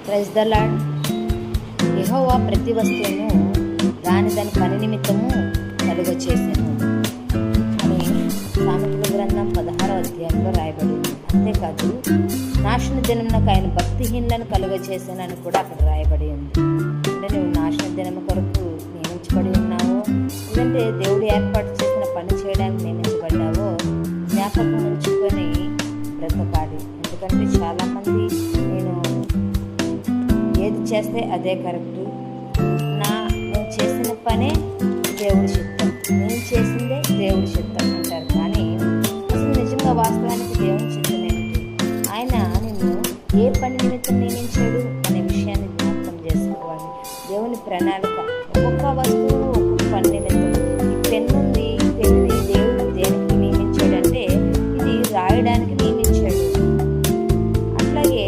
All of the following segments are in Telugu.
Praise the lord. యెహోవా ప్రతి వస్తువును దాని పని నిమిత్తము కలుగచేసెను అని సామెతల గ్రంథం 16వ అధ్యాయంలో రాయబడింది. అంతేకాదు నాశన దినమునకు ఆయన భక్తిహీనులను కలుగచేసానని కూడా అక్కడ రాయబడి ఉంది. అంటే నువ్వు నాశన దినము కొరకు నియమించబడి ఉన్నావో, లేదంటే దేవుడు ఏర్పాటు చేసిన పని చేయడానికి నియమించబడ్డావో జ్ఞాపకం ఉంచుకొని బ్రతకాలి. ఎందుకంటే చాలామంది నేను ఏది చేస్తే అదే కరెక్టు, నేను చేసిన పనే దేవుడి చిత్తం, నేను చేసిందే దేవుడి చిత్తం అంటారు. కానీ అసలు నిజంగా వాస్తవానికి దేవుని చిత్తం ఏమిటి? ఆయన నిన్ను ఏ పని నిమిత్తం నియమించాడు అనే విషయాన్ని జ్ఞాపకం చేసుకోవాలి. దేవుని ప్రణాళిక ఒక్కొక్క వస్తువు ఒక్కొక్క పని నిమిత్తం. ఈ పెన్ను ఉంది, ఈ పెన్నుని దేవుడు దేనికి నియమించాడంటే ఇది రాయడానికి నియమించాడు. అట్లాగే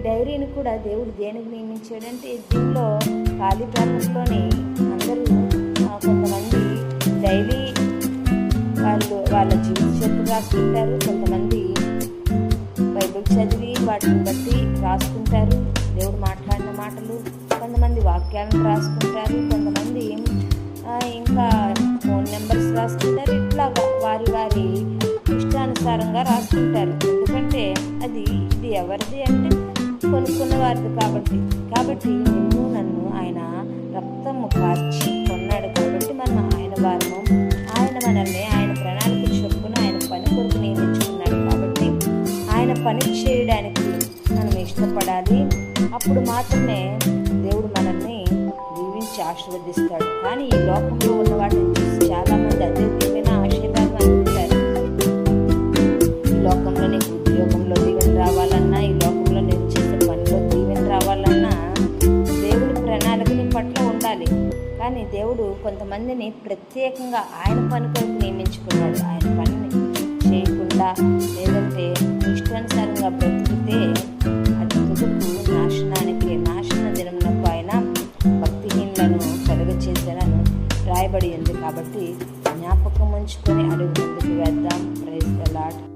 డైరీని కూడా దేవుడు దేనికి నియమించాడంటే దీనిలో ఖాళీ పేపర్స్లోని అందరూ కొంతమంది డైలీ వాళ్ళ జీవిత చరిత్ర రాసుకుంటారు, కొంతమంది బైబిల్ చదివి వాటిని బట్టి రాసుకుంటారు దేవుడు మాట్లాడిన మాటలు, కొంతమంది వాక్యాలను రాసుకుంటారు, కొంతమంది ఇంకా ఫోన్ నెంబర్స్ రాసుకుంటారు. ఇట్లాగా వారి వారి ఇష్టానుసారంగా రాసుకుంటారు. ఎందుకంటే ఇది ఎవరిది అంటే కొనుక్కున్న వారిది కాబట్టి నిన్ను నన్ను ఆయన రక్తము కార్చి కొన్నాడు. కాబట్టి మనం ఆయన వారము, ఆయన మనల్ని ఆయన ప్రణాళిక చొప్పున ఆయన పని కొరకు నియమించుకున్నాడు. కాబట్టి ఆయన పని చేయడానికి మనం ఇష్టపడాలి. అప్పుడు మాత్రమే దేవుడు మనల్ని దీవించి ఆశీర్వదిస్తాడు. కానీ ఈ లోకంలో ఉన్న వాటిని చూసి చాలామంది అదే దీవెన ఆశీర్వాదం అనుకుంటారు. ఈ లోకంలో నీకు ఉద్యోగంలో దీవెన రావాలన్నా, ఈ లోకంలో నేను చేసే పనిలో దీవెన రావాలన్నా దేవుడి ప్రణాళిక నీ పట్ల ఉండాలి. కానీ దేవుడు కొంతమందిని ప్రత్యేకంగా ఆయన పని కొరకు నియమించుకున్నాడు. ఆయన పనిని చేయకుండా లేదంటే ఇష్టానుసారంగా బ్రతికితే అది తుదుకు నాశన దినమునకు ఆయన భక్తిహీనులను కలుగచేశానని రాయబడి ఉంది. కాబట్టి జ్ఞాపకం ఉంచుకొని అడుగు ముందుకు వేద్దాం. Praise the lord.